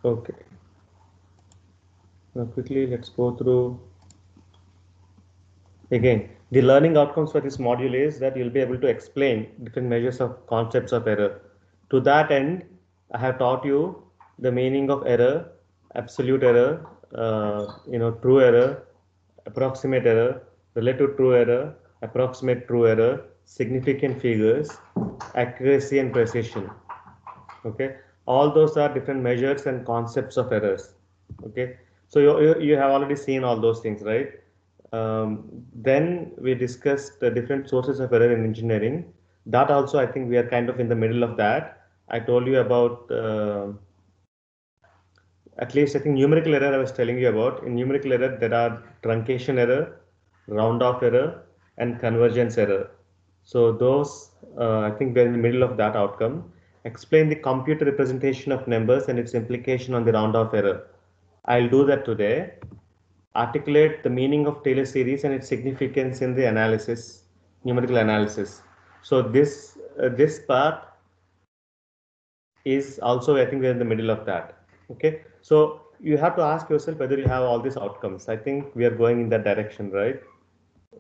Okay. Now quickly let's go through again. The learning outcomes for this module is that you'll be able to explain different measures of concepts of error. To that end, I have taught you the meaning of error, absolute error, true error, approximate error, relative true error, approximate true error, significant figures, accuracy and precision. Okay, all those are different measures and concepts of errors. Okay, so you have already seen all those things, right? Then we discussed the different sources of error in engineering. That also, I think we are kind of in the middle of that. I told you about at least I think numerical error I was telling you about. In numerical error, there are truncation error, round off error, and convergence error. So those, I think we're in the middle of that outcome. Explain the computer representation of numbers and its implication on the round off error. I'll do that today. Articulate the meaning of Taylor series and its significance in the analysis, numerical analysis. So this part is also, I think we're in the middle of that. Okay, so you have to ask yourself whether you have all these outcomes. I think we are going in that direction, right?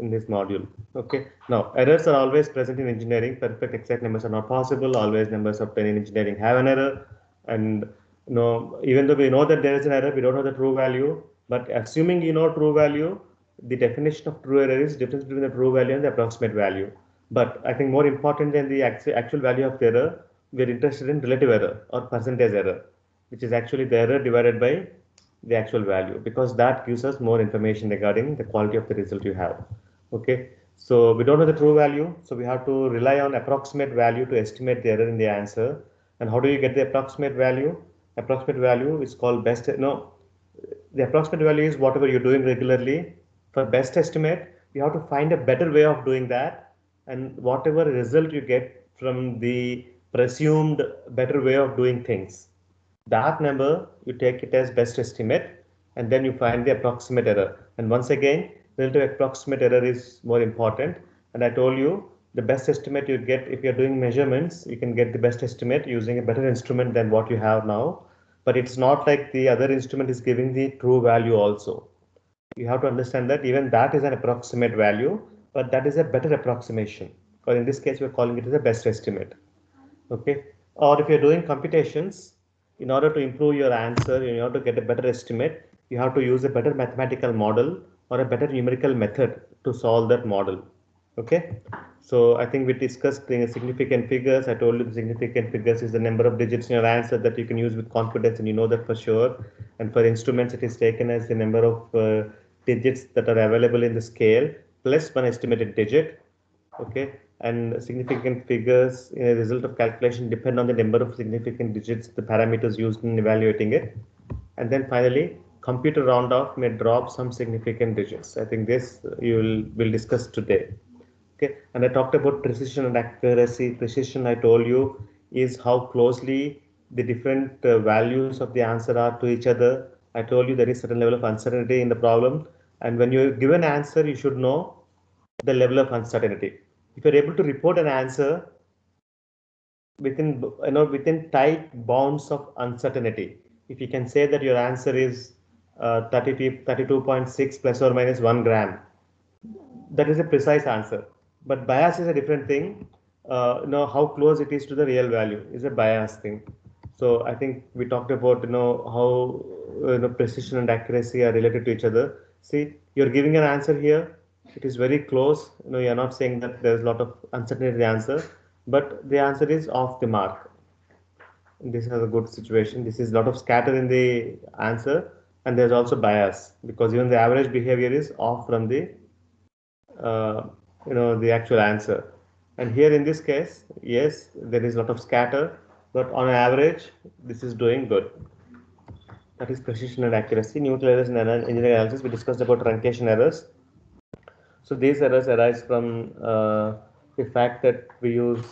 In this module. Okay, now errors are always present in engineering. Perfect exact numbers are not possible. Always numbers obtained in engineering have an error, and even though we know that there is an error, we don't know the true value. But assuming you know true value, the definition of true error is difference between the true value and the approximate value. But I think more important than the actual value of the error, we are interested in relative error or percentage error, which is actually the error divided by the actual value, because that gives us more information regarding the quality of the result you have. Okay, so we don't know the true value, so we have to rely on approximate value to estimate the error in the answer. And how do you get the approximate value? Approximate value is called best. No, the approximate value is whatever you're doing regularly. For best estimate, you have to find a better way of doing that, and whatever result you get from the presumed better way of doing things, that number you take it as best estimate, and then you find the approximate error. And once again, relative approximate error is more important. And I told you the best estimate you get if you're doing measurements, you can get the best estimate using a better instrument than what you have now. But it's not like the other instrument is giving the true value also. You have to understand that even that is an approximate value, but that is a better approximation. Or in this case, we're calling it as a best estimate. Okay, or if you're doing computations, in order to improve your answer, in order to get a better estimate, you have to use a better mathematical model or a better numerical method to solve that model. Okay, so I think we discussed the significant figures. I told you the significant figures is the number of digits in your answer that you can use with confidence, and you know that for sure. And for instruments, it is taken as the number of digits that are available in the scale plus one estimated digit. Okay, and significant figures in a result of calculation depend on the number of significant digits, the parameters used in evaluating it. And then finally, computer round off may drop some significant digits. I think this will discuss today. Okay, and I talked about precision and accuracy. Precision, I told you, is how closely the different values of the answer are to each other. I told you there is certain level of uncertainty in the problem, and when you give an answer, you should know the level of uncertainty. If you're able to report an answer within tight bounds of uncertainty, if you can say that your answer is 32.6 plus or minus 1 gram, that is a precise answer. But bias is a different thing. How close it is to the real value is a bias thing. So I think we talked about how precision and accuracy are related to each other. See, you're giving an answer here. It is very close. You're not saying that there's a lot of uncertainty in the answer, but the answer is off the mark. This is a good situation. This is a lot of scatter in the answer, and there's also bias because even the average behavior is off from the uh, the actual answer. And here in this case, yes, there is a lot of scatter, but on average, this is doing good. That is precision and accuracy. Numerical errors in engineering analysis. We discussed about truncation errors. So these errors arise from the fact that we use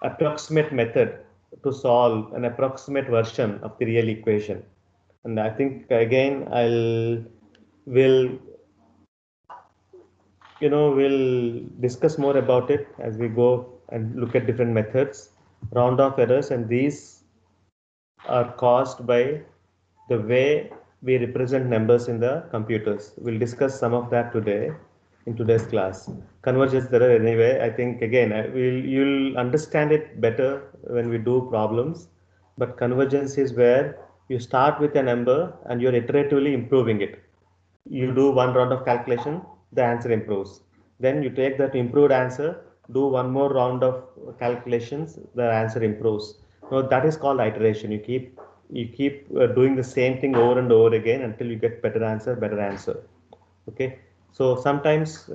approximate method to solve an approximate version of the real equation. And I think again will we'll discuss more about it as we go and look at different methods, round off errors, and these are caused by the way we represent numbers in the computers. We'll discuss some of that today in today's class. Convergence error, anyway, I think again you'll understand it better when we do problems. But convergence is where you start with a number and you're iteratively improving it. You do one round of calculation, the answer improves. Then you take that improved answer, do one more round of calculations, the answer improves. Now that is called iteration. You keep doing the same thing over and over again until you get better answer. Okay. So sometimes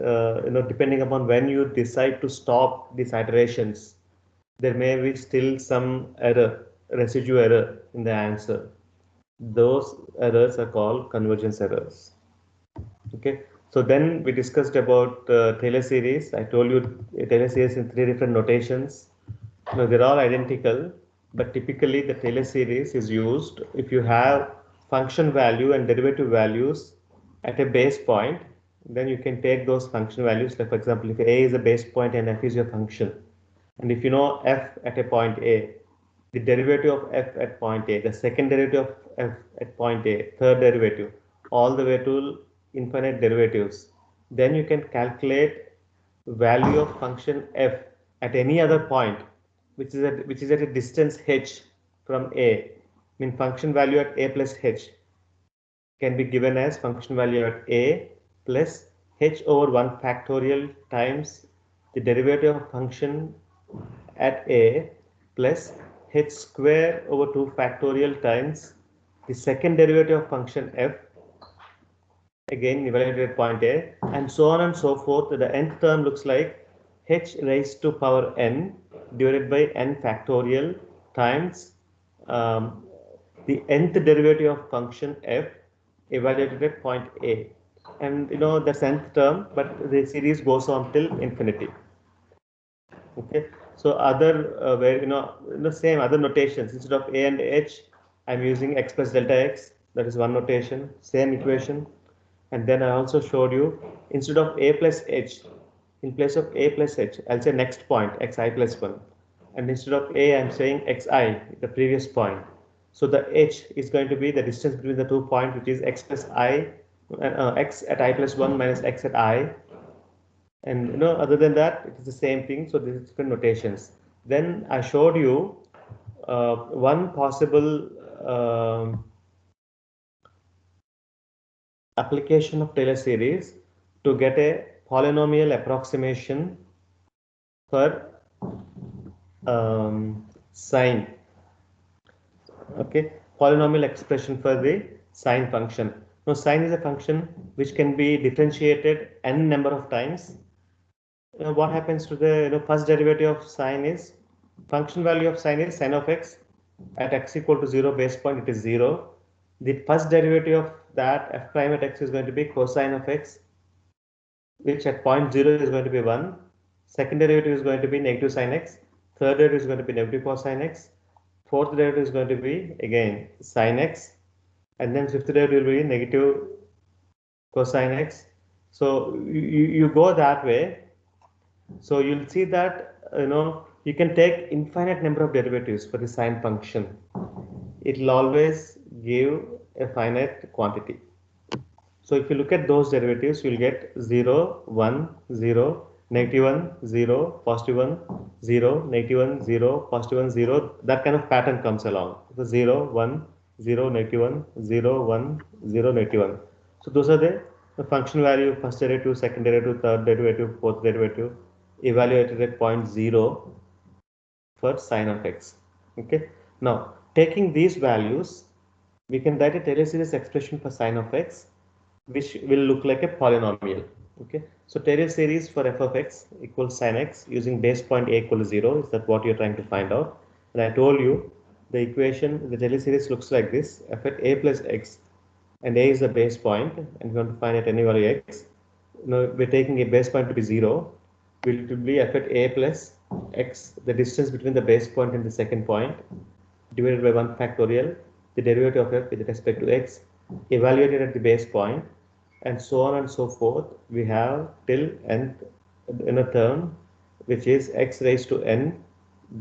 depending upon when you decide to stop these iterations, there may be still some error, residue error in the answer. Those errors are called convergence errors. Okay, so then we discussed about Taylor series. I told you Taylor series in 3 different notations. Now they're all identical, but typically the Taylor series is used if you have function value and derivative values at a base point. Then you can take those function values. Like for example, if a is a base point and f is your function, and if you know f at a point a, the derivative of f at point a, the second derivative of f at point a, third derivative, all the way to infinite derivatives, then you can calculate value of function f at any other point which is at a distance h from a. I mean function value at a plus h can be given as function value at a plus h over 1 factorial times the derivative of function at a plus h square over 2 factorial times the second derivative of function f, again evaluated at point A, and so on and so forth. The nth term looks like h raised to power n divided by n factorial times the nth derivative of function f evaluated at point A. And that's nth term, but the series goes on till infinity. Okay, so other where the same other notations, instead of a and h, I'm using x plus delta x. That is one notation, same equation. And then I also showed you instead of a plus h, in place of a plus h, I'll say next point xi plus 1. And instead of a, I'm saying xi, the previous point. So the h is going to be the distance between the 2 points, which is x plus I, x at I plus 1 minus x at I. And other than that, it is the same thing. So this is different notations. Then I showed you one possible application of Taylor series to get a polynomial approximation for sine. Okay, polynomial expression for the sine function. Now sine is a function which can be differentiated n number of times. What happens to the first derivative of sine is function value of sine is sine of x at x equal to 0 base point, it is 0. The first derivative of that f prime at x is going to be cosine of x, which at point 0 is going to be 1. Second derivative is going to be negative sine x. Third derivative is going to be negative cosine x. Fourth derivative is going to be again sine x. And then fifth derivative will be negative cosine x. So you go that way. So you'll see that you can take infinite number of derivatives for the sine function. It will always give a finite quantity. So if you look at those derivatives, you'll get 0, 1, 0, negative 1, 0, positive 1, 0, negative 1, 0, positive 1, 0. That kind of pattern comes along. So 0, 1, 0, negative 1, 0, 1, 0, negative 1. So those are the function value, first derivative, second derivative, third derivative, fourth derivative, evaluated at point 0 for sine of x. Okay. Now, taking these values, we can write a Taylor series expression for sine of x, which will look like a polynomial. Okay. So Taylor series for f of x equals sine x using base point a equal to 0. Is that what you're trying to find out? And I told you the equation, the Taylor series looks like this: f at a plus x, and a is the base point, and we want to find at any value x. We're taking a base point to be 0. Will to be f at a plus x, the distance between the base point and the second point, divided by 1 factorial, the derivative of f with respect to x, evaluated at the base point, and so on and so forth. We have till nth term, which is x raised to n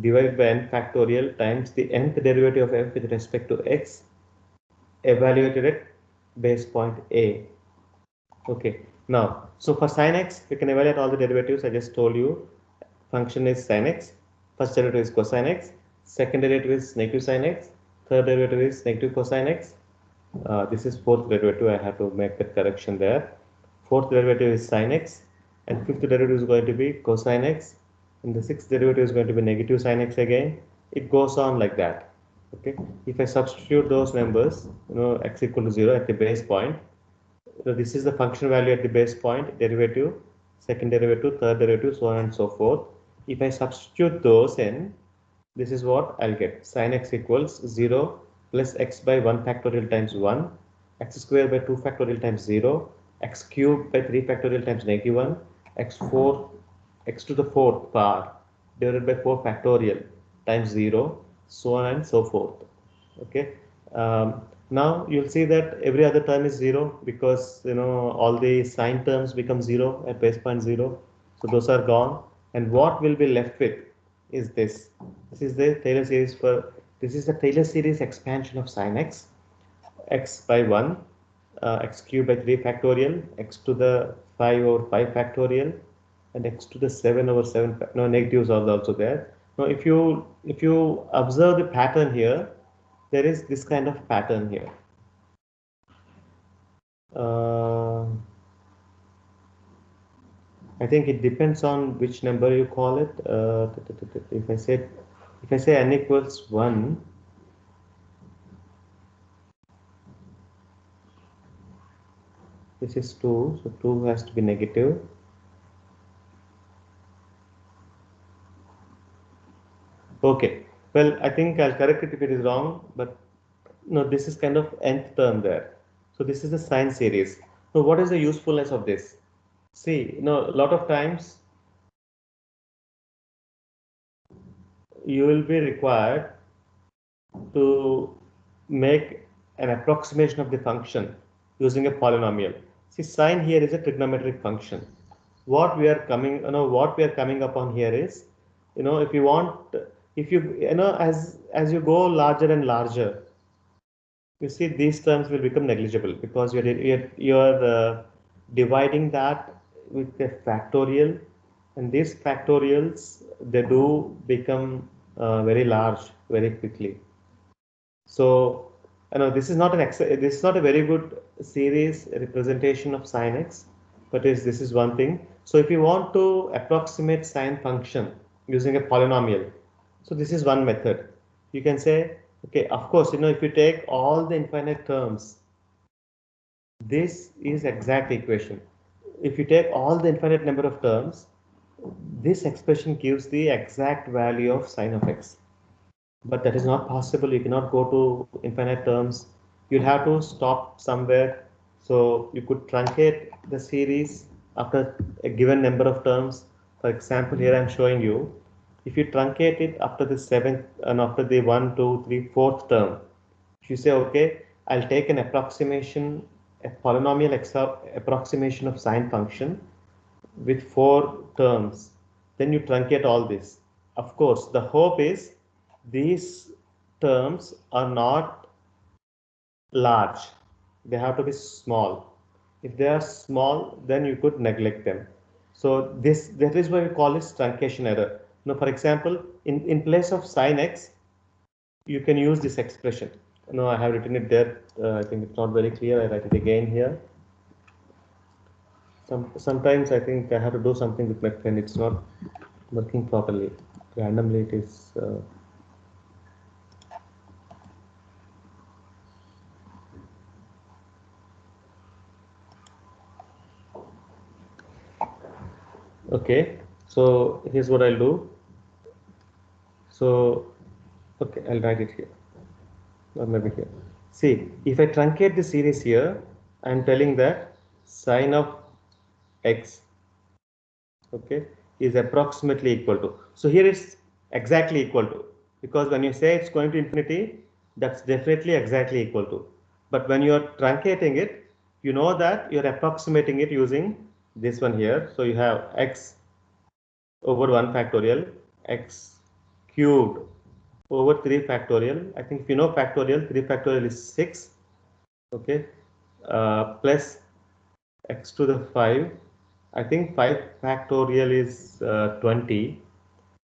divided by n factorial times the nth derivative of f with respect to x evaluated at base point A. Okay, now, so for sin x, we can evaluate all the derivatives. I just told you, function is sin x, first derivative is cosine x, second derivative is negative sin x, third derivative is negative cosine x. This is fourth derivative, I have to make that correction there. Fourth derivative is sin x, and fifth derivative is going to be cosine x, and the sixth derivative is going to be negative sin x again. It goes on like that. Okay, if I substitute those numbers, x equal to 0 at the base point, so this is the function value at the base point, derivative, second derivative, third derivative, so on and so forth. If I substitute those in, this is what I'll get. Sin x equals 0 plus x by 1 factorial times 1, x square by 2 factorial times 0, x cubed by 3 factorial times negative 1, x4, x to the 4th power divided by 4 factorial times 0, so on and so forth. Okay. Now you'll see that every other term is 0 because all the sine terms become 0 at base point 0. So those are gone, and what will be left with is this. This is the Taylor series this is the Taylor series expansion of sin x, x by 1, x cubed by 3 factorial, x to the 5 over 5 factorial, and x to the 7 over 7. No, negatives are also there. Now if you observe the pattern here, there is this kind of pattern here. I think it depends on which number you call it. If I say n equals 1, this is 2, so 2 has to be negative. Okay, well, I think I'll correct it if it is wrong, but no, this is kind of nth term there. So this is the sine series. So what is the usefulness of this? See, a lot of times you will be required to make an approximation of the function using a polynomial. See, sine here is a trigonometric function. What we are coming upon here is, if you want, as you go larger and larger, you see these terms will become negligible because you're dividing that with a factorial, and these factorials, they do become very large very quickly. So this is not a very good series representation of sin x, but this is one thing. So if you want to approximate sine function using a polynomial, so this is one method. You can say, okay, of course, if you take all the infinite terms, this is exact equation. If you take all the infinite number of terms, this expression gives the exact value of sine of x. But that is not possible. You cannot go to infinite terms. You'll have to stop somewhere. So you could truncate the series after a given number of terms. For example, here I'm showing you, if you truncate it after the 7th and after the 1, 2, 3, 4th term, if you say, okay, I'll take an approximation, a polynomial approximation of sine function with 4 terms, then you truncate all this. Of course, the hope is these terms are not large. They have to be small. If they are small, then you could neglect them. So that is why we call it truncation error. Now, for example, in place of sin x, you can use this expression. I have written it there. I think it's not very clear. I write it again here. Sometimes I think I have to do something with my pen. It's not working properly. Randomly it is. Okay, so here's what I'll do. So, okay, I'll write it here, or maybe here. See, if I truncate the series here, I'm telling that sine of x, okay, is approximately equal to. So here it's exactly equal to, because when you say it's going to infinity, that's definitely exactly equal to. But when you're truncating it, you know that you're approximating it using this one here. So you have x over 1 factorial, x cubed over 3 factorial. I think if you know factorial, 3 factorial is 6, okay, plus x to the 5. I think 5 factorial is 20,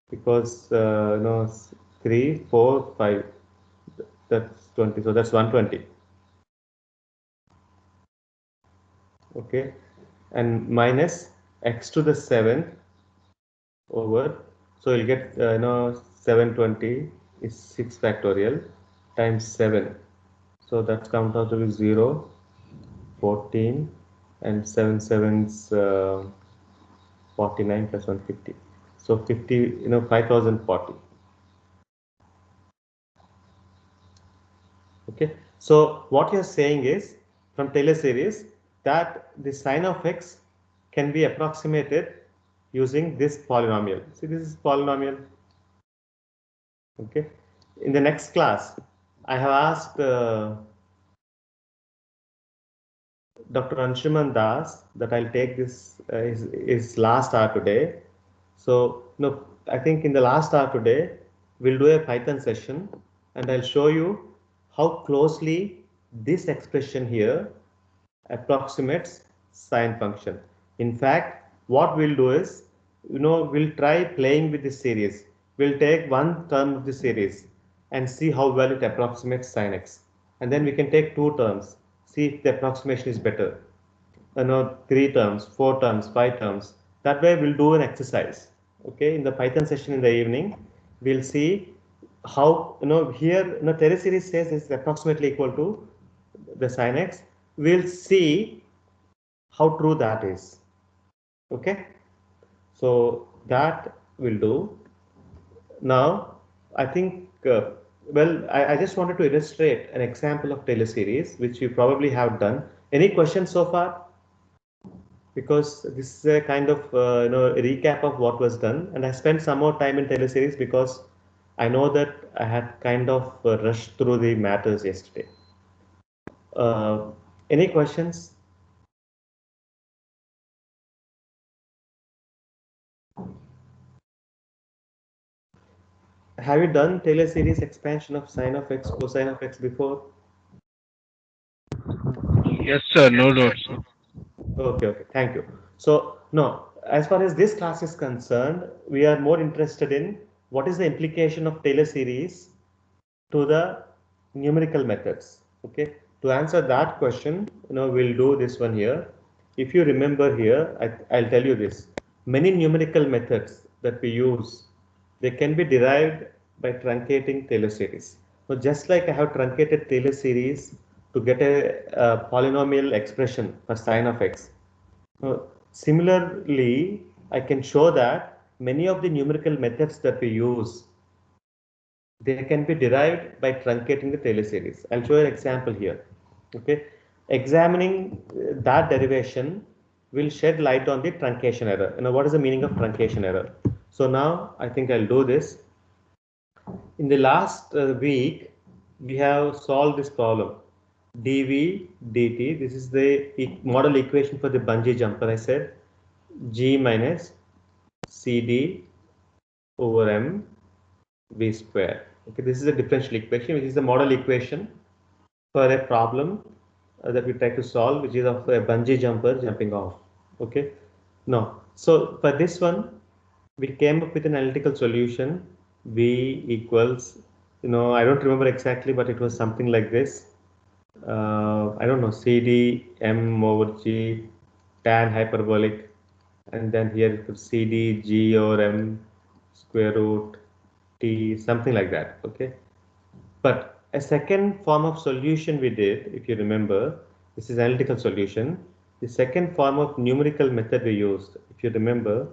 because 3, 4, 5, that's 20, so that's 120. Okay, and minus x to the 7th over, so you'll get 720 is 6 factorial times 7, so that comes out to be 0, 14, and 7 sevens 49 plus 150, so 50, 5040. Okay, so what you're saying is, from Taylor series, that the sine of x can be approximated using this polynomial. See, this is polynomial. Okay, in the next class, I have asked Dr. Anshuman Das that I'll take this his last hour today. So, no, I think in the last hour today, we'll do a Python session, and I'll show you how closely this expression here approximates sine function. In fact, what we'll do is, we'll try playing with this series. We'll take one term of the series and see how well it approximates sine x. And then we can take two terms, see if the approximation is better. 3 terms, 4 terms, 5 terms. That way we'll do an exercise. Okay, in the Python session in the evening, we'll see how, here, Taylor series says it's approximately equal to the sine x. We'll see how true that is. Okay, so that will do. Now, I think, I just wanted to illustrate an example of Taylor series, which you probably have done. Any questions so far? Because this is a kind of a recap of what was done, and I spent some more time in Taylor series because I know that I had kind of rushed through the matters yesterday. Any questions? Have you done Taylor series expansion of sine of x, cosine of x before? Yes, sir. No doubt, sir. Okay, thank you. So, no, as far as this class is concerned, we are more interested in what is the implication of Taylor series to the numerical methods. Okay, to answer that question, we'll do this one here. If you remember here, I'll tell you this. Many numerical methods that we use, they can be derived by truncating Taylor series. So just like I have truncated Taylor series to get a polynomial expression for sine of x. Similarly, I can show that many of the numerical methods that we use, they can be derived by truncating the Taylor series. I'll show you an example here. Okay, examining that derivation will shed light on the truncation error. What is the meaning of truncation error? So now I think I'll do this. In the last week, we have solved this problem. dv dt, this is the model equation for the bungee jumper. I said g minus cd over m v square. Okay, this is a differential equation, which is the model equation for a problem that we try to solve, which is of a bungee jumper jumping off. Okay, now, so for this one, we came up with an analytical solution. V equals, I don't remember exactly, but it was something like this. I don't know, CD m over g tan hyperbolic, and then here it could CD g over m square root t, something like that. Okay, but a second form of solution we did, if you remember, this is analytical solution. The second form of numerical method we used, if you remember,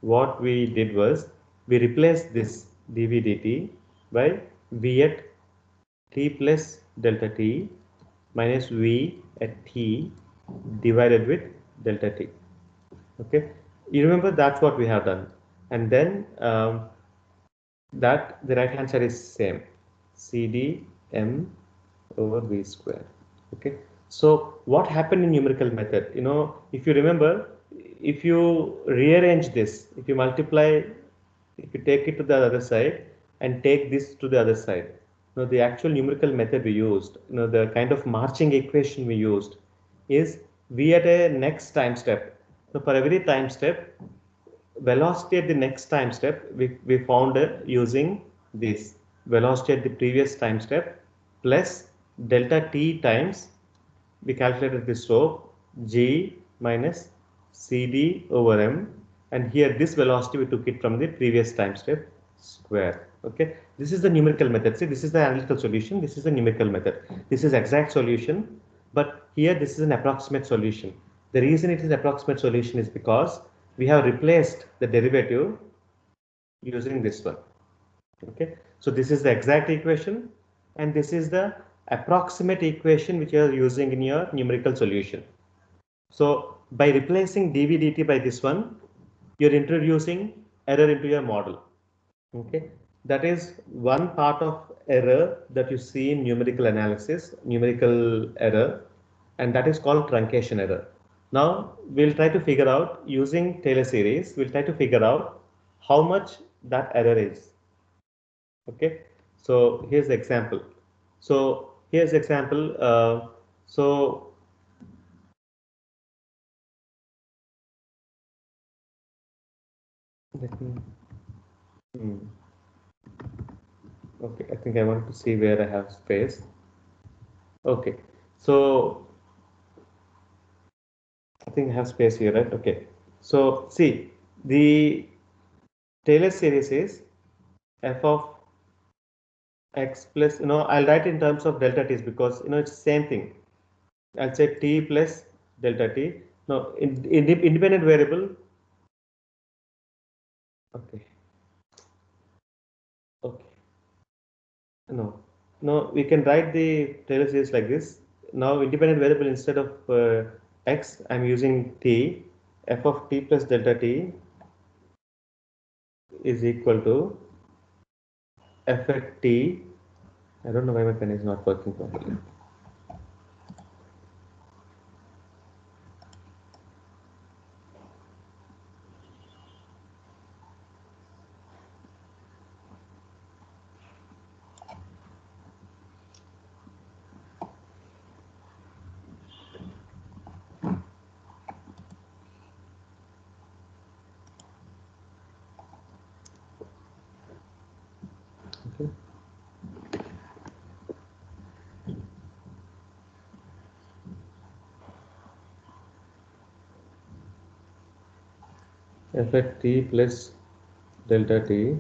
what we did was we replaced this dv dt by v at t plus delta t minus v at t divided with delta t. Okay, you remember that's what we have done, and then that the right hand side is same, cd m over v square. Okay, so what happened in numerical method? If you remember, if you rearrange this, if you multiply, if you take it to the other side, and take this to the other side. Now, the actual numerical method we used, the kind of marching equation we used is v at a next time step. So for every time step, velocity at the next time step, we found using this velocity at the previous time step plus delta t times, we calculated the slope g minus cd over m, and here this velocity we took it from the previous time step square. Okay, this is the numerical method. See, this is the analytical solution, this is the numerical method. This is exact solution, but here this is an approximate solution. The reason it is approximate solution is because we have replaced the derivative using this one. Okay, so this is the exact equation and this is the approximate equation which you are using in your numerical solution. So by replacing dv dt by this one, you're introducing error into your model. Okay, that is one part of error that you see in numerical analysis, numerical error, and that is called truncation error. Now we'll try to figure out, using Taylor series, we'll try to figure out how much that error is. Okay, so here's the example. So here's the example. So let me. Okay, I think I want to see where I have space. Okay, so I think I have space here, right? Okay, so see, the Taylor series is f of x plus, I'll write in terms of delta t's because, it's the same thing. I'll say t plus delta t. Now, independent variable. Okay. Okay. No, we can write the Taylor series like this. Now, independent variable, instead of x, I'm using t. F of t plus delta t is equal to f at t. I don't know why my pen is not working properly. Okay. F at t plus delta t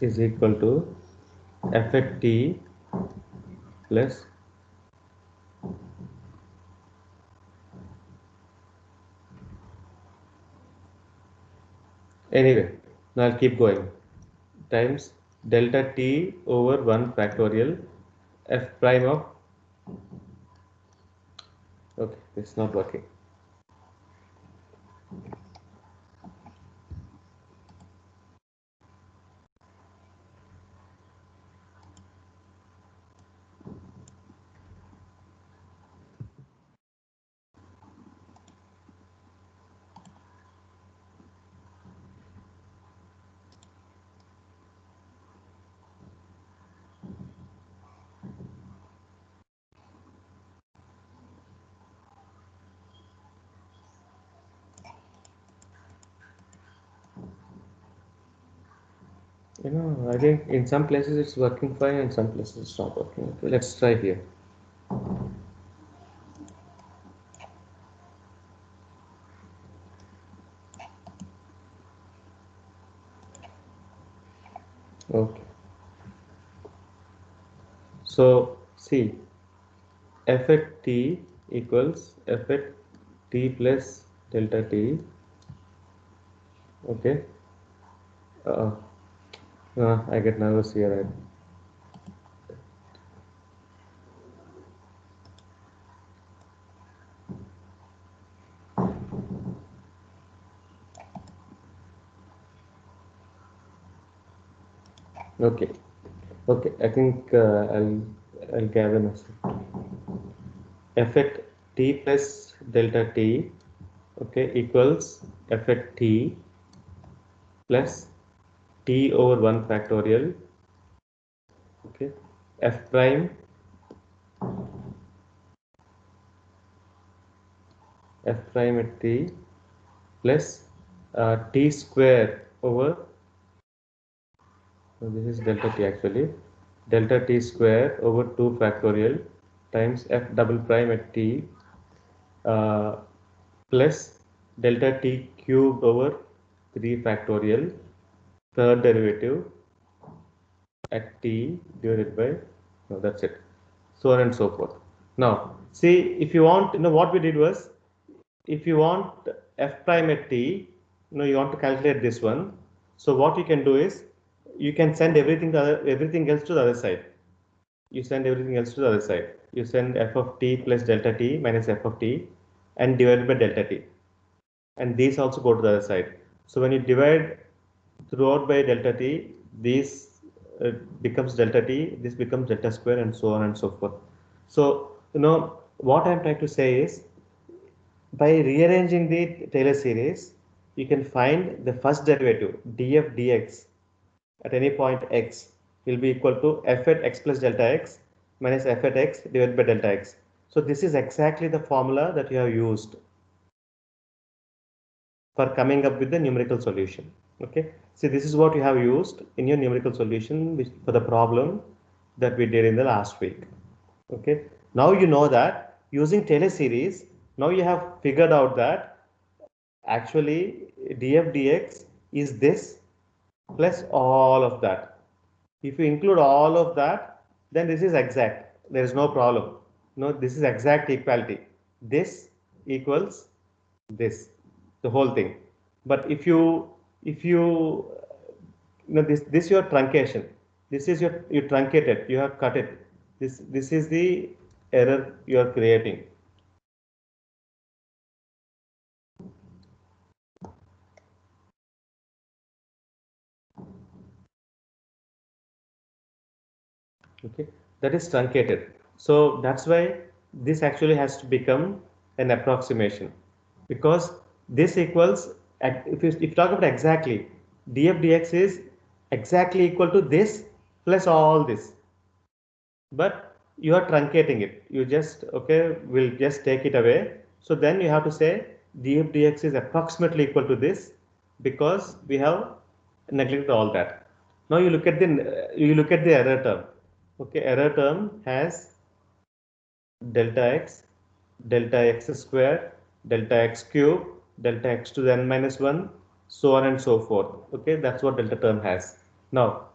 is equal to f at t plus anyway. Now I'll keep going times delta t over 1 factorial f prime of, okay, it's not working. I think in some places it's working fine and some places it's not working. Okay, let's try here. Okay. So see, f at t equals f at t plus delta t. Okay. I get nervous here. Right? Okay. Okay. I think I'll gather myself. F at t plus delta t, okay, equals f at t plus t over 1 factorial, okay, f prime at t plus t square over, so this is delta t actually, delta t square over 2 factorial times f double prime at t plus delta t cubed over 3 factorial third derivative at t divided by, no, that's it, so on and so forth. Now see, if you want, what we did was, if you want f prime at t, you want to calculate this one. So what you can do is, you can send everything else to the other side. You send everything else to the other side. You send f of t plus delta t minus f of t and divided by delta t. And these also go to the other side. So when you divide throughout by delta t, this becomes delta t, this becomes delta square, and so on and so forth. So, what I'm trying to say is, by rearranging the Taylor series, you can find the first derivative df dx at any point x will be equal to f at x plus delta x minus f at x divided by delta x. So this is exactly the formula that you have used for coming up with the numerical solution. Okay, so this is what you have used in your numerical solution for the problem that we did in the last week. Okay, now you know that using Taylor series, now you have figured out that actually df dx is this plus all of that. If you include all of that, then this is exact. There is no problem. No, this is exact equality. This equals this, the whole thing. But if you this your truncation. This is you truncated. You have cut it. This is the error you are creating. Okay, that is truncated. So that's why this actually has to become an approximation, because this equals, if you talk about exactly, df dx is exactly equal to this plus all this, but you are truncating it. You just, okay, we'll just take it away. So then you have to say df dx is approximately equal to this, because we have neglected all that. Now you look at the error term. Okay, error term has delta x square, delta x cube, delta x to the n minus 1, so on and so forth. Okay, that's what delta term has. Now,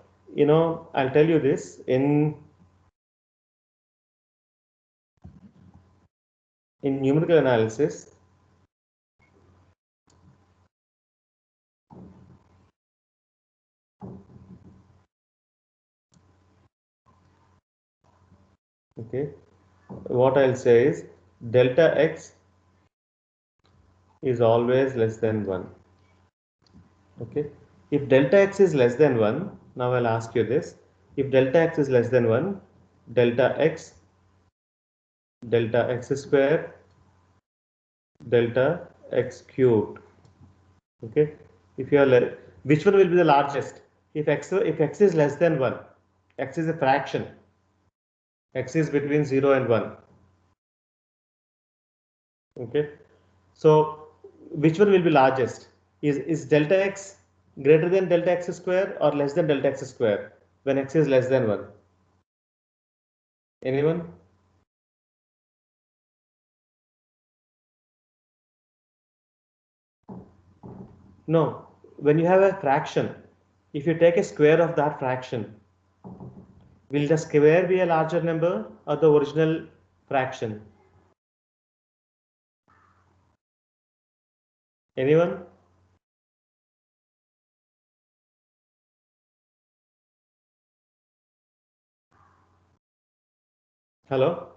I'll tell you this, in numerical analysis, okay, what I'll say is delta x is always less than 1. Okay, if delta x is less than 1, now I'll ask you this, if delta x is less than 1, delta x square, delta x cubed. Okay, if you are which one will be the largest? If x is less than 1, x is a fraction, x is between 0 and 1. Okay, so which one will be largest? Is delta x greater than delta x square or less than delta x square when x is less than 1? Anyone? No. When you have a fraction, if you take a square of that fraction, will the square be a larger number or the original fraction? Anyone? Hello?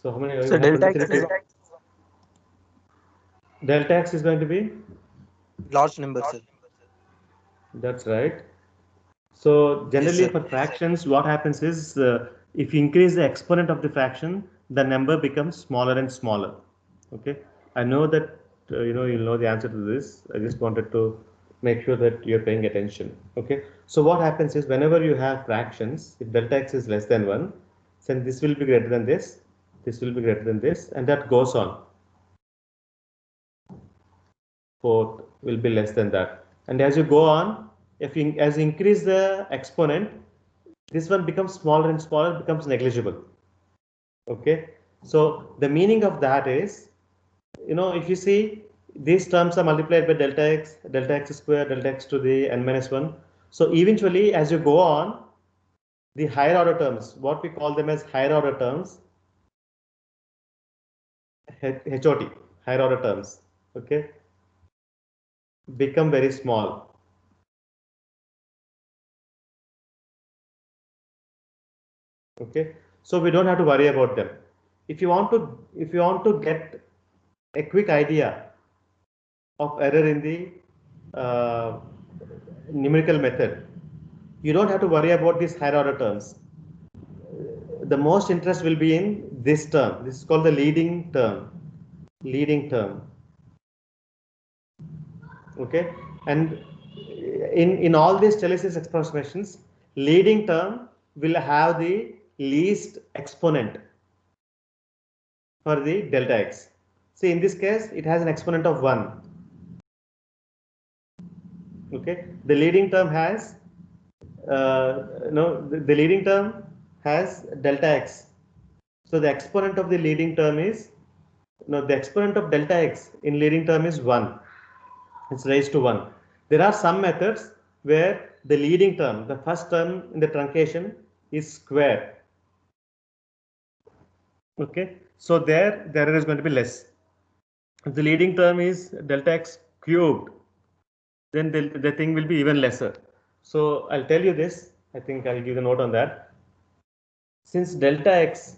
So how many So how delta many x is Delta x is going to be Large number, sir. that's right. So Yes, generally sir. for fractions, what happens is if you increase the exponent of the fraction, the number becomes smaller and smaller. Okay, I know that you'll know the answer to this. I just wanted to make sure that you're paying attention. Okay, so what happens is whenever you have fractions, if delta x is less than 1, then this will be greater than this will be greater than this, and that goes on. Fourth will be less than that. And as you go on, as you increase the exponent, this one becomes smaller and smaller, becomes negligible. Okay, so the meaning of that is, if you see these terms are multiplied by delta x square, delta x to the n minus 1. So eventually, as you go on, the higher order terms, what we call them as higher order terms, HOT, higher order terms, okay, become very small. Okay, so we don't have to worry about them. If you want to get a quick idea of error in the numerical method, you don't have to worry about these higher order terms. The most interest will be in this term. This is called the leading term. Leading term. Okay, and in all these Trellis's approximations, leading term will have the least exponent for the delta x. See, in this case, it has an exponent of 1. Okay, the leading term has the leading term has delta x. So the exponent of the leading term is the exponent of delta x in leading term is 1. It's raised to 1. There are some methods where the leading term, the first term in the truncation, is square. Okay, so there the error is going to be less. If the leading term is delta x cubed, then the thing will be even lesser. So I'll tell you this. I think I'll give the note on that. Since delta x,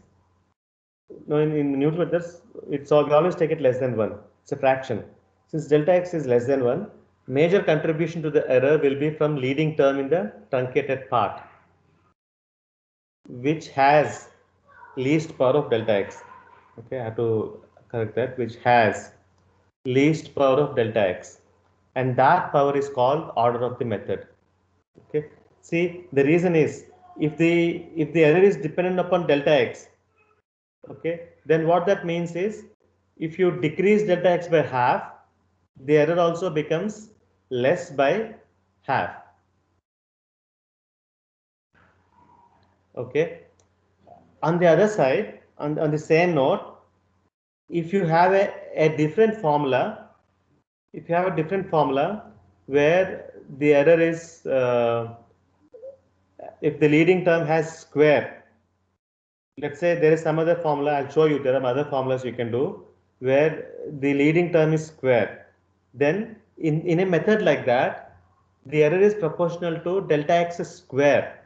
in Newton methods, we always take it less than 1. It's a fraction. Since delta x is less than 1, major contribution to the error will be from leading term in the truncated part, which has least power of delta x. Okay, I have to correct that, which has least power of delta x, and that power is called order of the method. Okay, see, the reason is if the error is dependent upon delta x, okay, then what that means is if you decrease delta x by half, the error also becomes less by half. Okay, on the other side, on the same note, if you have a different formula, if you have a different formula where the error is if the leading term has square, let's say there is some other formula, I'll show you there are other formulas you can do where the leading term is square, then in a method like that, the error is proportional to delta x square,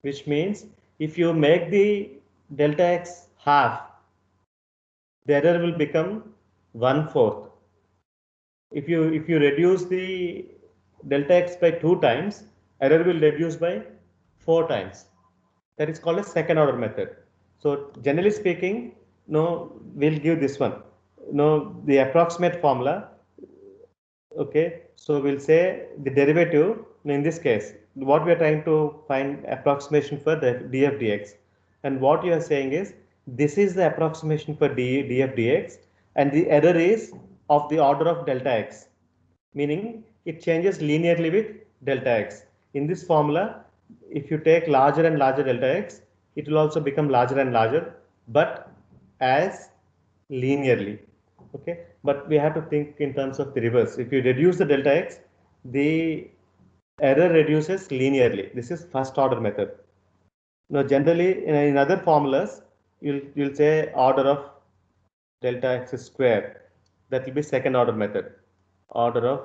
which means if you make the delta x half, the error will become 1/4. If you reduce the delta x by 2 times, error will reduce by 4 times. That is called a second order method. So generally speaking, we'll give this one. The approximate formula. Okay, so we'll say the derivative. In this case, what we are trying to find approximation for the df dx, and what you are saying is this is the approximation for df dx, and the error is of the order of delta x, meaning it changes linearly with delta x. In this formula, if you take larger and larger delta x, it will also become larger and larger, but as linearly. Okay, but we have to think in terms of the reverse. If you reduce the delta x, the error reduces linearly. This is first order method. Now generally in other formulas, you'll say order of delta x square. That will be second order method. Order of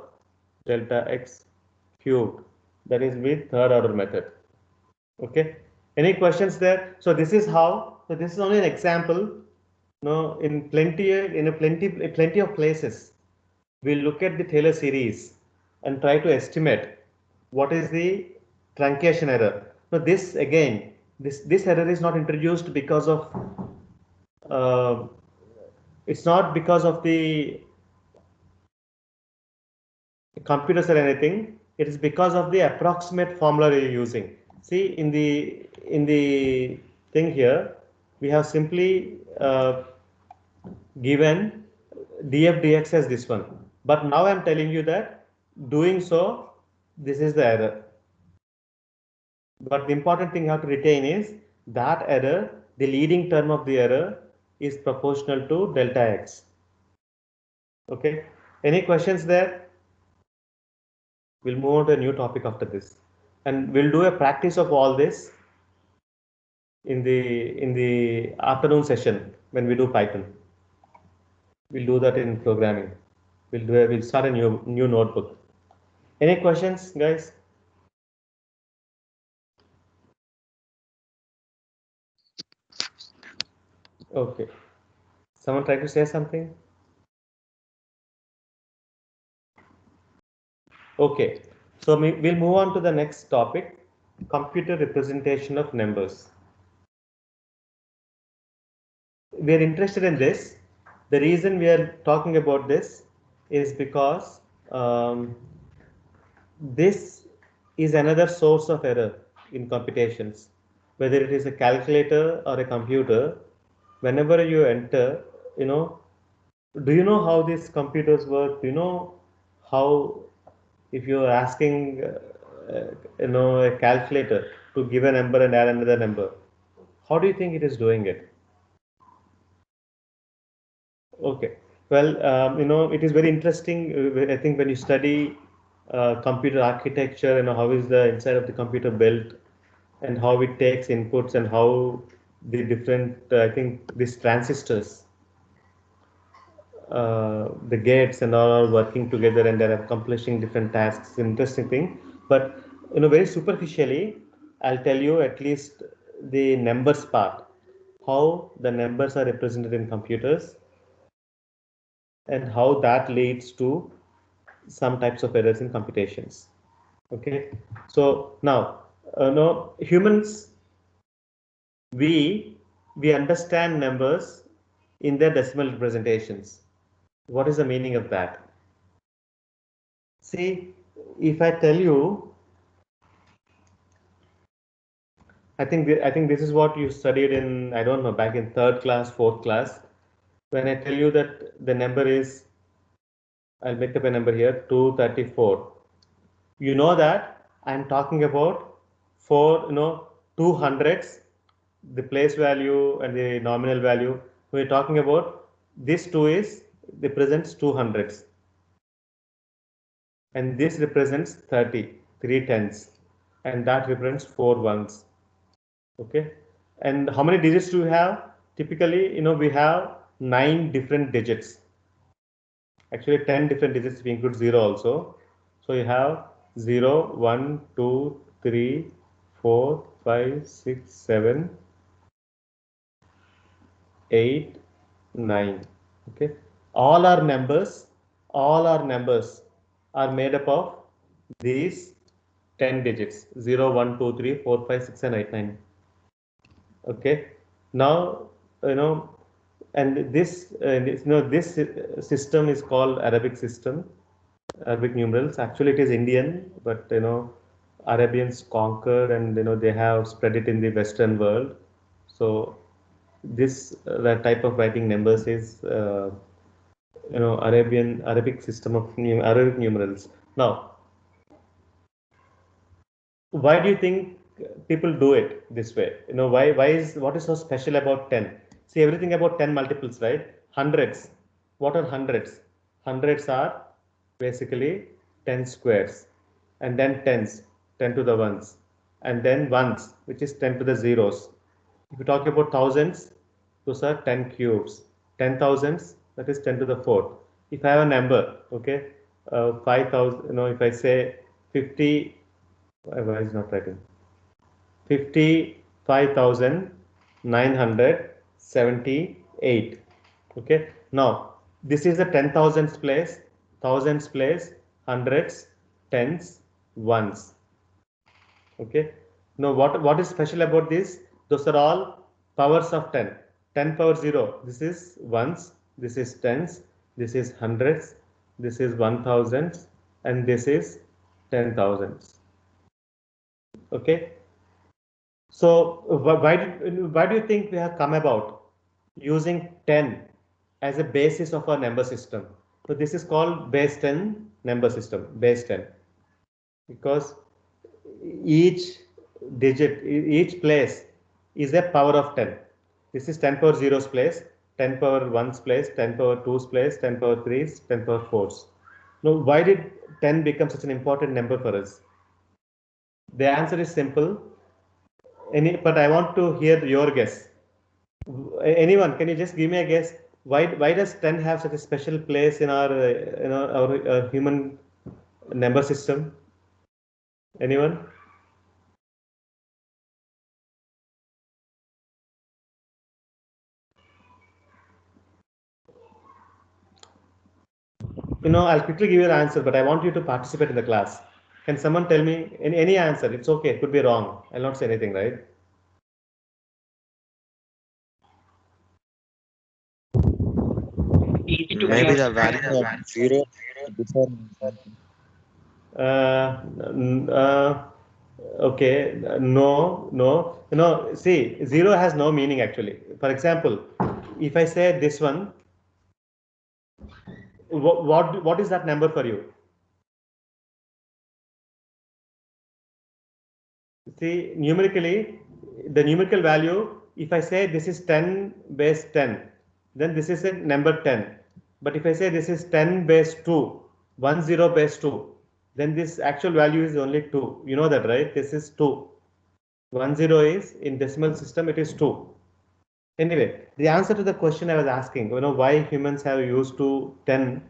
delta x cubed, that is with third order method. Okay, any questions there? So this is how, so this is only an example. In plenty of places we'll look at the Taylor series and try to estimate what is the truncation error. Now this again, this error is not introduced because of it's not because of the computers or anything. It is because of the approximate formula you're using. See, in the thing here, we have simply given df dx as this one, but now I'm telling you that doing so, this is the error. But the important thing you have to retain is that error, the leading term of the error is proportional to delta x. Okay, any questions there? We'll move on to a new topic after this, and we'll do a practice of all this in the afternoon session when we do Python. We'll do that in programming. We'll start a new notebook. Any questions, guys? Okay. Someone try to say something? Okay. So we'll move on to the next topic, computer representation of numbers. We are interested in this. The reason we are talking about this is because this is another source of error in computations. Whether it is a calculator or a computer, whenever you enter, do you know how these computers work? Do you know how, if you're asking, a calculator to give a number and add another number, how do you think it is doing it? Okay. Well, it is very interesting. I think when you study computer architecture, how is the inside of the computer built, and how it takes inputs, and how the different, I think these transistors, the gates and all are working together and they're accomplishing different tasks. Interesting thing. But very superficially, I'll tell you at least the numbers part, how the numbers are represented in computers, and how that leads to some types of errors in computations. Okay, so now no humans, we understand numbers in their decimal representations. What is the meaning of that? See, if I tell you, I think this is what you studied in, I don't know, back in third class, fourth class. When I tell you that the number is, I'll make up a number here, 234. You know that I'm talking about two hundreds, the place value and the nominal value. We're talking about this 2 represents 200s, and this represents 30, 3 tens, and that represents 4 ones. Okay, and how many digits do we have? Typically, we have 9 different digits. Actually, 10 different digits if we include 0 also. So you have 0, 1, 2, 3, 4, 5, 6, 7, 8, 9. Okay, all our numbers are made up of these 10 digits: 0, 1, 2, 3, 4, 5, 6, and 8, 9. Okay, now and this system is called Arabic system, Arabic numerals. Actually, it is Indian, but Arabians conquered, and they have spread it in the Western world. So this that type of writing numbers is Arabic system of Arabic numerals. Now, why do you think people do it this way? What is so special about 10? See, everything about 10 multiples, right? Hundreds. What are hundreds? Hundreds are basically 10 squares, and then tens, 10 to the ones, and then ones, which is 10 to the zeros. If you talk about thousands, those are 10 cubes. 10,000s, that is 10 to the fourth. If I have a number, okay, 5,000, if I say 50, why is not writing? 55,978. Okay, now this is the 10,000s place. thousands place, hundreds, tens, ones. Okay. Now what is special about this? Those are all powers of 10. 10 power 0. This is ones, this is tens, this is hundreds, this is 1000s, and this is 10,000s. Okay. So why do you think we have come about using 10 as a basis of our number system? So this is called base 10 number system, base 10, because each digit, each place is a power of 10. This is 10 power 0's place, 10 power 1's place, 10 power 2's place, 10 power 3's, 10 power 4's. Now, why did 10 become such an important number for us? The answer is simple. But I want to hear your guess. Anyone, can you just give me a guess? Why does 10 have such a special place in our our human number system? Anyone? I'll quickly give you an answer, but I want you to participate in the class. Can someone tell me any answer? It's okay. It could be wrong. I'll not say anything, right? Maybe the value of 0 before. Okay. No. See, 0 has no meaning actually. For example, if I say this one, what is that number for you? See, numerically, the numerical value, if I say this is 10 base 10, then this is a number 10. But if I say this is 10 base 2, 10 base 2, then this actual value is only 2. You know that, right? This is 2. 10 is, in decimal system, it is 2. Anyway, the answer to the question I was asking, why humans have used to 10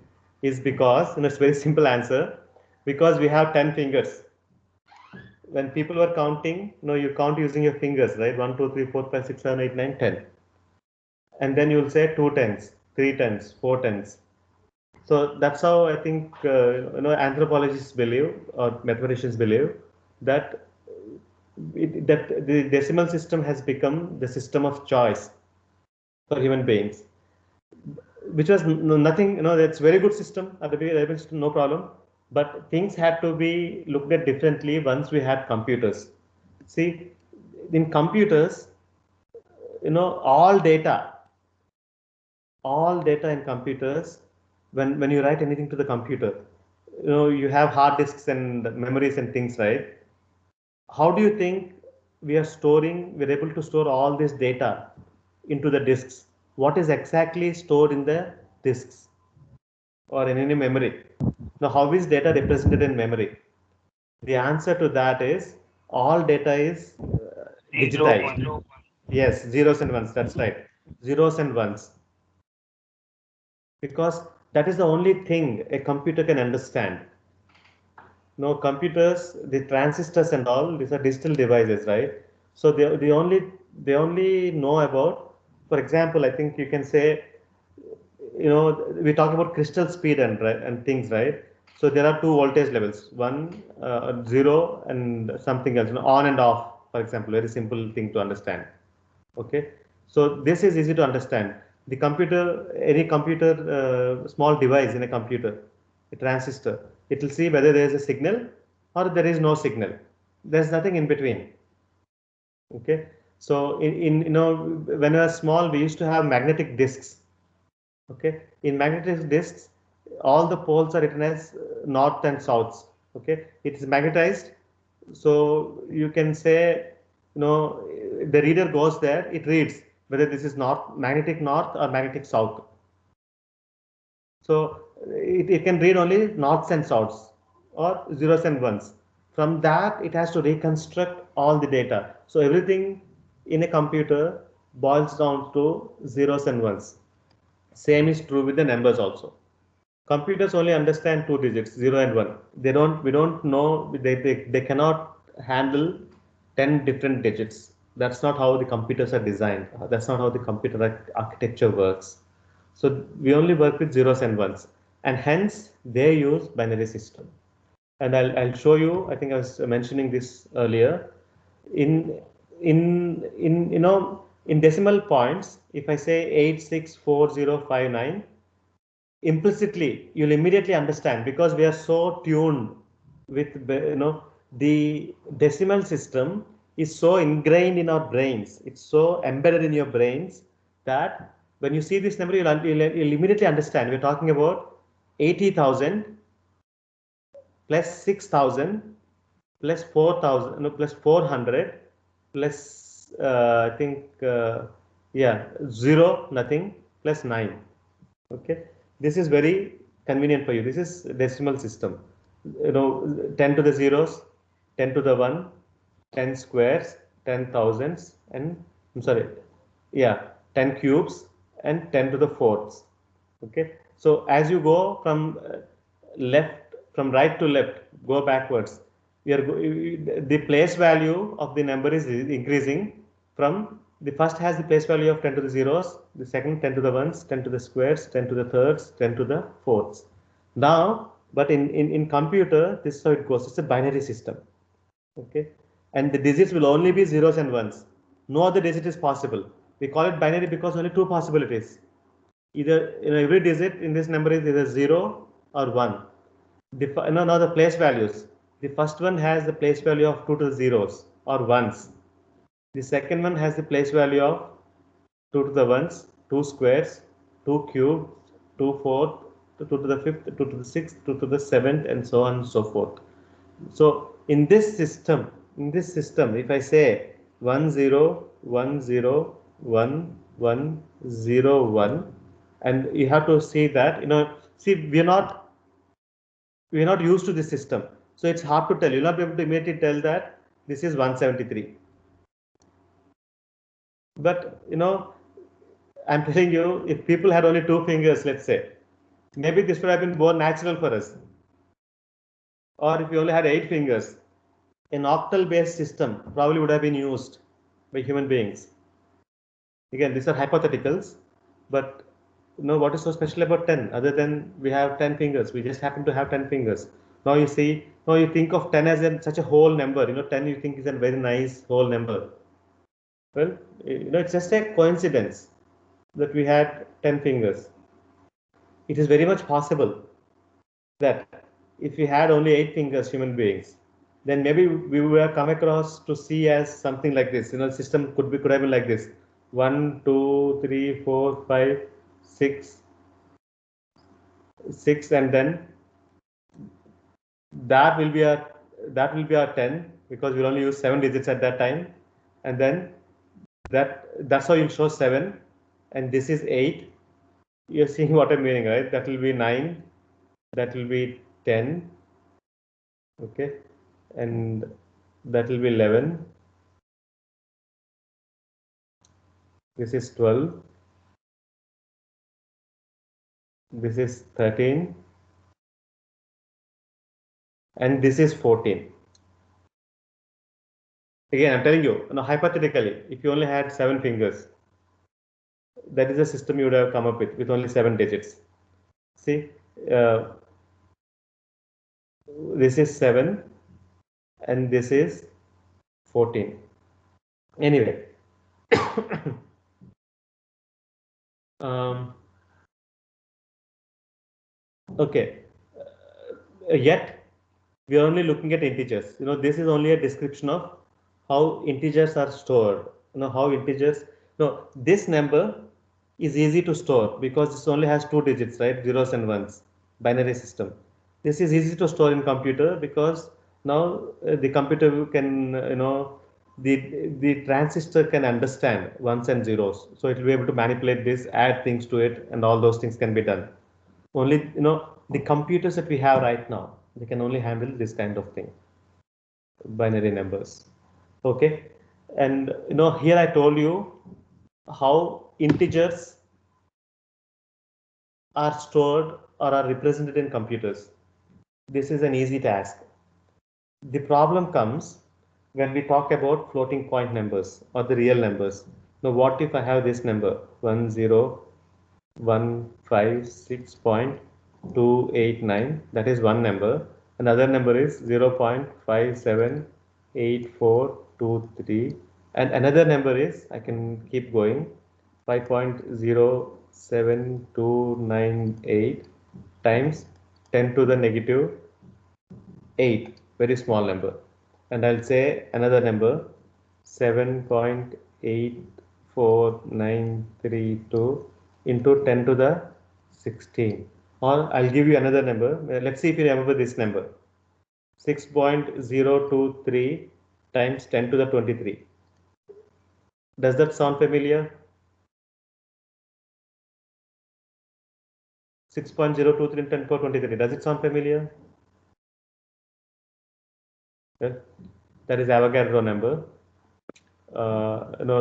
is because, it's a very simple answer, because we have 10 fingers. When people were counting, you count using your fingers, right? 1, 2, 3, 4, 5, 6, 7, 8, 9, 10. And then you'll say 2 tens, 3 tens, 4 tens. So that's how I think, anthropologists believe, or mathematicians believe, that that the decimal system has become the system of choice for human beings, which was nothing, that's very good system, no problem. But things had to be looked at differently once we had computers. See, in computers, all data in computers, when you write anything to the computer, you have hard disks and memories and things, right? How do you think we're able to store all this data into the disks? What is exactly stored in the disks or in any memory? Now, how is data represented in memory? The answer to that is all data is digitized. Yes, zeros and ones. That's right. Zeros and ones. Because that is the only thing a computer can understand. No, computers, the transistors and all, these are digital devices, right? So they only know about, for example, I think you can say, we talk about crystal speed and things, right? So there are two voltage levels, one 0 and something else, on and off, for example, very simple thing to understand. Okay, so this is easy to understand. The computer, any computer, small device in a computer, a transistor, it will see whether there is a signal or there is no signal. There's nothing in between. Okay, so when we were small, we used to have magnetic discs. Okay, in magnetic discs, all the poles are written as north and south. Okay, it is magnetized, so you can say, the reader goes there, it reads whether this is magnetic north or magnetic south. So it can read only norths and souths or zeros and ones. From that, it has to reconstruct all the data. So everything in a computer boils down to zeros and ones. Same is true with the numbers also. Computers only understand 2 digits, 0 and 1. We don't know, they cannot handle 10 different digits. That's not how the computers are designed. That's not how the computer architecture works. So we only work with zeros and ones. and hence they use binary system. And I'll show you. I think I was mentioning this earlier. In in decimal points, if I say 864059, implicitly you'll immediately understand, because we are so tuned with the decimal system is so ingrained in our brains, it's so embedded in your brains, that when you see this number, you'll immediately understand we're talking about 80,000 plus 6,000 plus 4,000, no, plus 400 plus I think yeah, 0 nothing plus 9. Okay, this is very convenient for you. This is decimal system. 10 to the zeros, 10 to the 1, 10 squares, 10 thousands, and I'm sorry, yeah, 10 cubes and 10 to the fourths. Okay, so as you go from from right to left, go backwards. The place value of the number is increasing from the first has the place value of 10 to the zeros, the second 10 to the ones, 10 to the squares, 10 to the thirds, 10 to the fourths. Now, but in computer, this is how it goes. It's a binary system. Okay, and the digits will only be zeros and ones. No other digit is possible. We call it binary because only two possibilities. Either every digit in this number is either 0 or 1. Now the place values. The first one has the place value of 2 to the zeros or ones. The second one has the place value of 2 to the ones, 2 squares, 2 cubed, 2 fourth, 2 to the fifth, 2 to the sixth, 2 to the seventh, and so on and so forth. So in this system, if I say 1 0 1 0 1 1 0 1, and you have to see that see we're not used to this system, so it's hard to tell. You'll not be able to immediately tell that this is 173. But I'm telling you, if people had only 2 fingers, let's say, maybe this would have been more natural for us. Or if you only had 8 fingers, an octal based system probably would have been used by human beings. Again, these are hypotheticals, but what is so special about 10 other than we have 10 fingers? We just happen to have 10 fingers. Now you think of 10 as such a whole number. 10 you think is a very nice whole number. Well, it's just a coincidence that we had 10 fingers. It is very much possible that if we had only 8 fingers, human beings, then maybe we would have come across to see as something like this. System could have been like this: 1, 2, 3, 4, 5, 6, and then that will be our 10, because we'll only use 7 digits at that time, and then that's how you'll show 7, and this is 8. You're seeing what I'm meaning, right? That will be 9, that will be 10, okay, and that will be 11. This is 12. This is 13. And this is 14. Again, I'm telling you, hypothetically, if you only had 7 fingers, that is a system you would have come up with only 7 digits. See, this is 7 and this is 14. Anyway, okay, yet we are only looking at integers. This is only a description of how integers are stored. How integers. No, this number is easy to store because this only has 2 digits, right? Zeros and ones, binary system. This is easy to store in computer because now the computer can, the transistor can understand ones and zeros. So it will be able to manipulate this, add things to it, and all those things can be done. Only, the computers that we have right now, they can only handle this kind of thing, binary numbers. Okay, and here I told you how integers are stored or are represented in computers. This is an easy task. The problem comes when we talk about floating point numbers or the real numbers. Now, what if I have this number 10156.0 289. That is one number. Another number is 0.578423. And another number is, I can keep going, 5.07298 times 10 to the negative 8, very small number. And I'll say another number, 7.84932 into 10 to the 16. Or I'll give you another number. Let's see if you remember this number. 6.023 times 10 to the 23. Does that sound familiar? 6.023 10 to the 23. Does it sound familiar? Well, that is Avogadro number.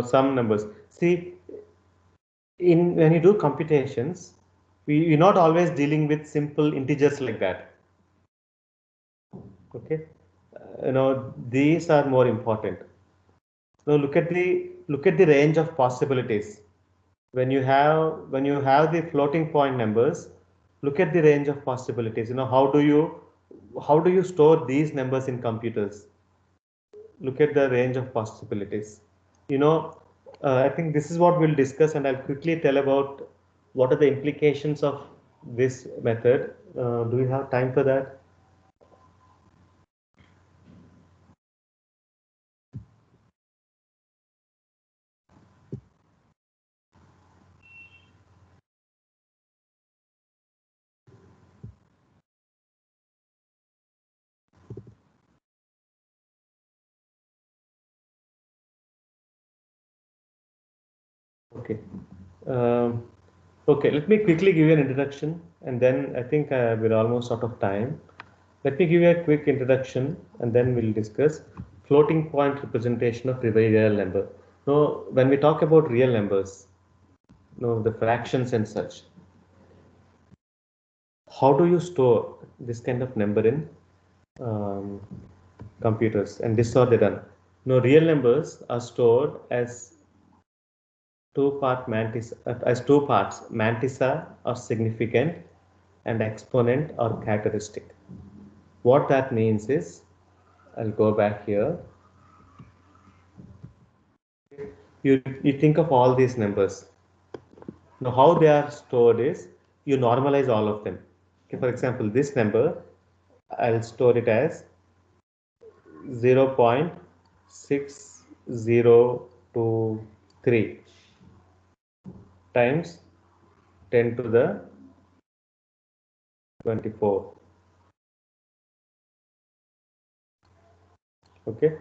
Some numbers. See, when you do computations, we're not always dealing with simple integers like that. Okay, these are more important. Now look at the range of possibilities. When you have the floating point numbers, look at the range of possibilities. How do you store these numbers in computers? Look at the range of possibilities. I think this is what we'll discuss, and I'll quickly tell about what are the implications of this method. Do we have time for that? Okay. Okay, let me quickly give you an introduction, and then I think we're almost out of time. Let me give you a quick introduction, and then we'll discuss floating point representation of real number. Now, when we talk about real numbers, the fractions and such, how do you store this kind of number in computers? And this is how they're done. Now, real numbers are stored as two parts, mantissa or significant, and exponent or characteristic. What that means is, I'll go back here. You think of all these numbers. Now how they are stored is, you normalize all of them. Okay, for example, this number, I'll store it as 0.6023 times 10 to the 24. Okay,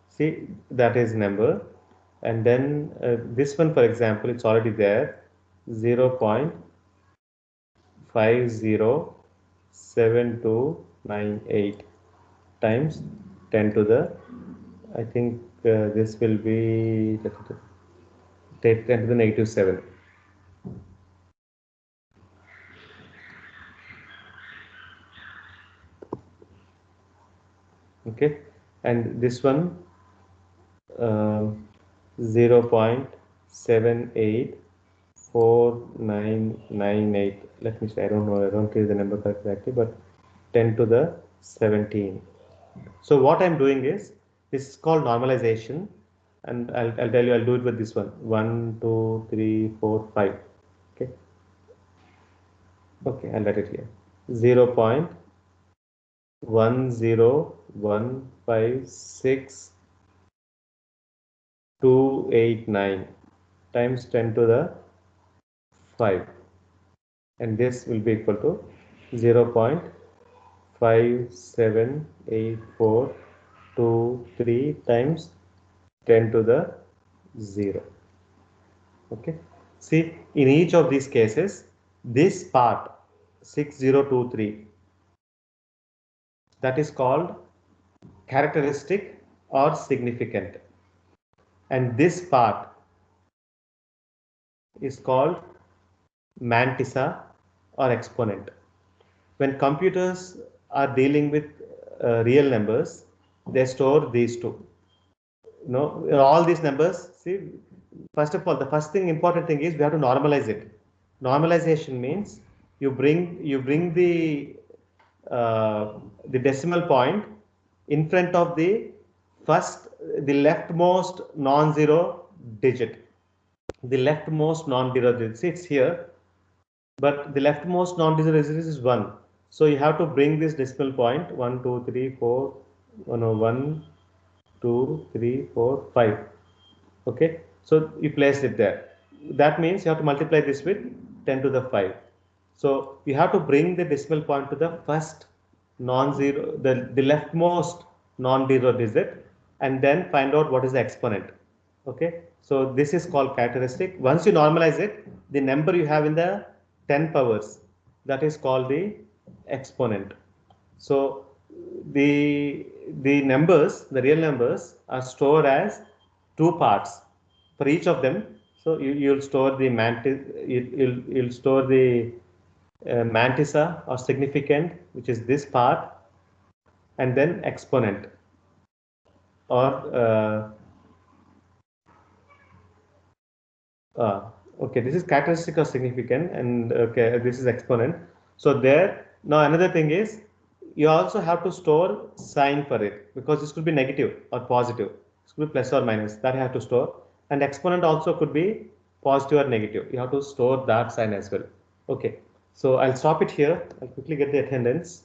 see, that is number. And then this one, for example, it's already there, 0.507298 times 10 to the, I think this will be 10 to the negative 7. Okay, and this one 0.784998. Let me say, I don't know, I don't give the number exactly, but 10 to the 17. So what I'm doing is, this is called normalization, and I'll tell you, I'll do it with this one, 1 2 3 4 5. Okay, I'll write it here, 0.10156 times 10 to the 5, and this will be equal to 0.578423 times 10 to the 0. Okay, see, in each of these cases, this part 6023, that is called characteristic or significant, and this part is called mantissa or exponent. When computers are dealing with real numbers, they store these two. All these numbers, see, first of all, the first thing, important thing is, we have to normalize it. Normalization means you bring the decimal point in front of the leftmost non-zero digit. The leftmost non-zero digit, it's here, but the leftmost non-zero digit is 1. So you have to bring this decimal point 1, 2, 3, 4, 1, 2, 3, 4, 5. Okay, so you place it there. That means you have to multiply this with 10 to the 5. So you have to bring the decimal point to the first non-zero, the leftmost non-zero digit, and then find out what is the exponent. Okay, so this is called characteristic. Once you normalize it, the number you have in the 10 powers, that is called the exponent. So the numbers, the real numbers, are stored as 2 parts for each of them. So you'll store the you'll store the mantissa or significand, which is this part, and then exponent, or okay, this is characteristic or significant, and okay, this is exponent. So there, now another thing is, you also have to store sign for it, because this could be negative or positive. This could be plus or minus, that you have to store. And exponent also could be positive or negative. You have to store that sign as well. Okay, so I'll stop it here. I'll quickly get the attendance.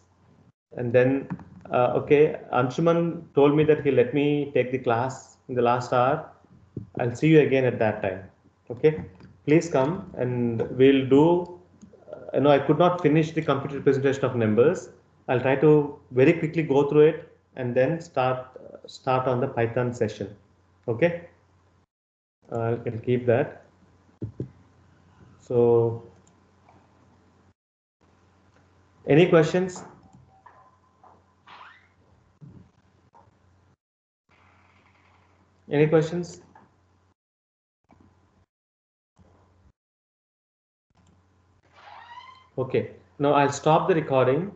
And then, okay, Anshuman told me that he'll let me take the class in the last hour. I'll see you again at that time. Okay, please come and we'll do. I could not finish the complete representation of numbers. I'll try to very quickly go through it and then start on the Python session. Okay, I can keep that. So, any questions? Any questions? Okay, now I'll stop the recording.